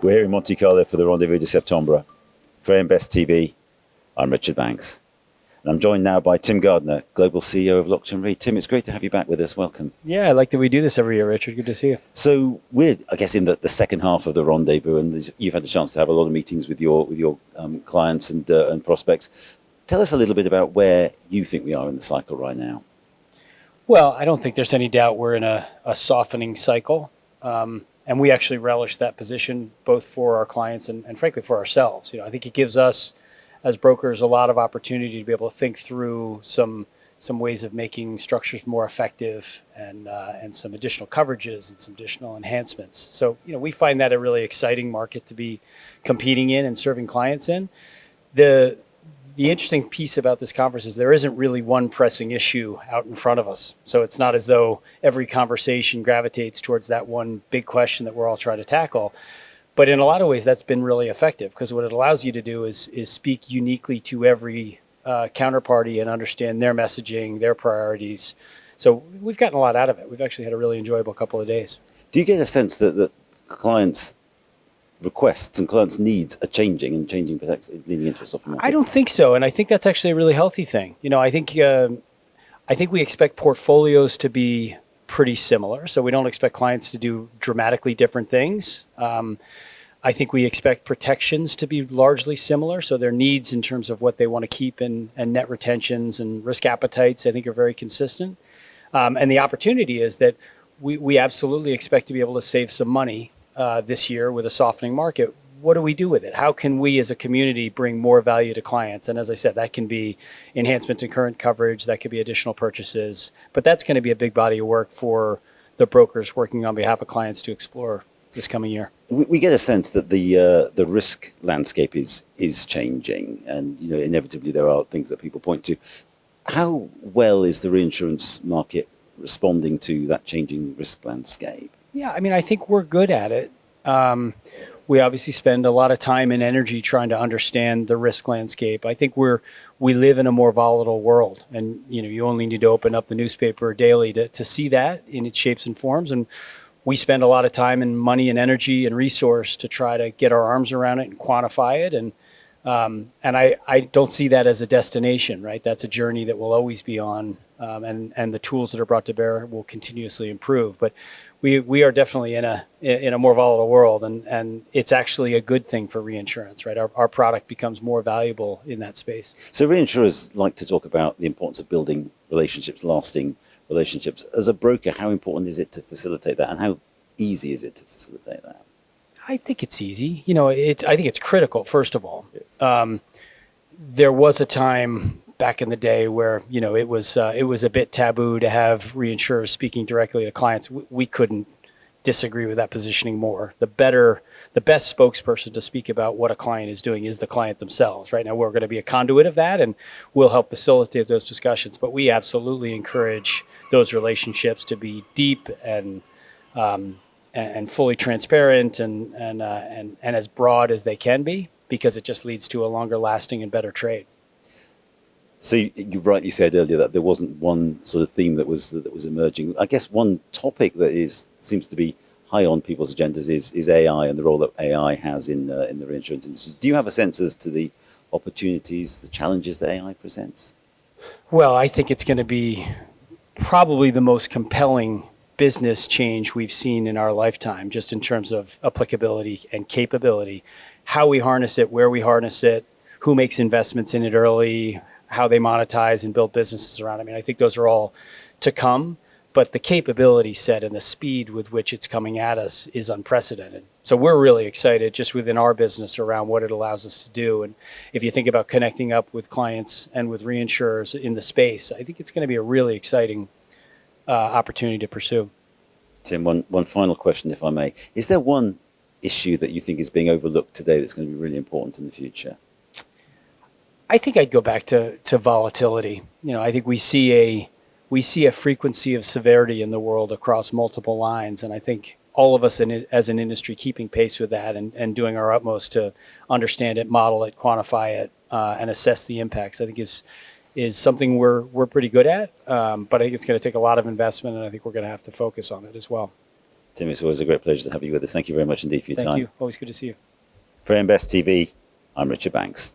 We're here in Monte Carlo for the Rendez-Vous de Septembre. For Best TV, I'm Richard Banks. And I'm joined now by Tim Gardner, Global CEO of Lockton Re. Tim, it's great to have you back with us. Welcome. Yeah, I like that we do this every year, Richard. Good to see you. So we're, I guess, in the second half of the Rendezvous, and you've had a chance to have a lot of meetings with your clients and prospects. Tell us a little bit about where you think we are in the cycle right now. Well, I don't think there's any doubt we're in a softening cycle. And we actually relish that position both for our clients and frankly for ourselves. I think it gives us as brokers a lot of opportunity to be able to think through some ways of making structures more effective and some additional coverages and some additional enhancements. So we find that a really exciting market to be competing in and serving clients in. The interesting piece about this conference is there isn't really one pressing issue out in front of us. So it's not as though every conversation gravitates towards that one big question that we're all trying to tackle. But in a lot of ways, that's been really effective because what it allows you to do is speak uniquely to every counterparty and understand their messaging, their priorities. So we've gotten a lot out of it. We've actually had a really enjoyable couple of days. Do you get a sense that clients' requests and clients' needs are changing and changing perhaps leading into a softer market? I don't think so, and I think that's actually a really healthy thing. I think we expect portfolios to be pretty similar, so we don't expect clients to do dramatically different things. I think we expect protections to be largely similar, so their needs in terms of what they want to keep and net retentions and risk appetites, I think, are very consistent. And the opportunity is that we absolutely expect to be able to save some money this year with a softening market. What do we do with it? How can we as a community bring more value to clients? And as I said, that can be enhancement in current coverage, that could be additional purchases, but that's going to be a big body of work for the brokers working on behalf of clients to explore this coming year. We get a sense that the risk landscape is changing, and inevitably there are things that people point to. How well is the reinsurance market responding to that changing risk landscape? Yeah, I think we're good at it. We obviously spend a lot of time and energy trying to understand the risk landscape. I think we live in a more volatile world, and you only need to open up the newspaper daily to see that in its shapes and forms. And we spend a lot of time and money and energy and resource to try to get our arms around it and quantify it. And I don't see that as a destination, right? That's a journey that we'll always be on, and the tools that are brought to bear will continuously improve. But we are definitely in a more volatile world, and it's actually a good thing for reinsurance, right? Our product becomes more valuable in that space. So reinsurers like to talk about the importance of building relationships, lasting relationships. As a broker, how important is it to facilitate that, and how easy is it to facilitate that? I think it's easy. I think it's critical, first of all. Yes. There was a time back in the day where, it was a bit taboo to have reinsurers speaking directly to clients. We couldn't disagree with that positioning more. The best spokesperson to speak about what a client is doing is the client themselves. Right now, we're going to be a conduit of that, and we'll help facilitate those discussions. But we absolutely encourage those relationships to be deep and fully transparent and as broad as they can be, because it just leads to a longer lasting and better trade. So you rightly said earlier that there wasn't one sort of theme that was emerging. I guess one topic that seems to be high on people's agendas is AI and the role that AI has in the reinsurance industry. Do you have a sense as to the opportunities, the challenges that AI presents? Well, I think it's going to be probably the most compelling business change we've seen in our lifetime, just in terms of applicability and capability, how we harness it, where we harness it, who makes investments in it early, how they monetize and build businesses around it. I think those are all to come, but the capability set and the speed with which it's coming at us is unprecedented. So we're really excited just within our business around what it allows us to do. And if you think about connecting up with clients and with reinsurers in the space, I think it's going to be a really exciting opportunity to pursue. Tim, one final question, if I may. Is there one issue that you think is being overlooked today that's going to be really important in the future? I think I'd go back to volatility. I think we see a frequency of severity in the world across multiple lines, and I think all of us as an industry keeping pace with that and doing our utmost to understand it, model it, quantify it, and assess the impacts, I think is something we're pretty good at. But I think it's going to take a lot of investment, and I think we're going to have to focus on it as well. Tim, it's always a great pleasure to have you with us. Thank you very much indeed for your time. Thank you. Always good to see you. For Invest TV, I'm Richard Banks.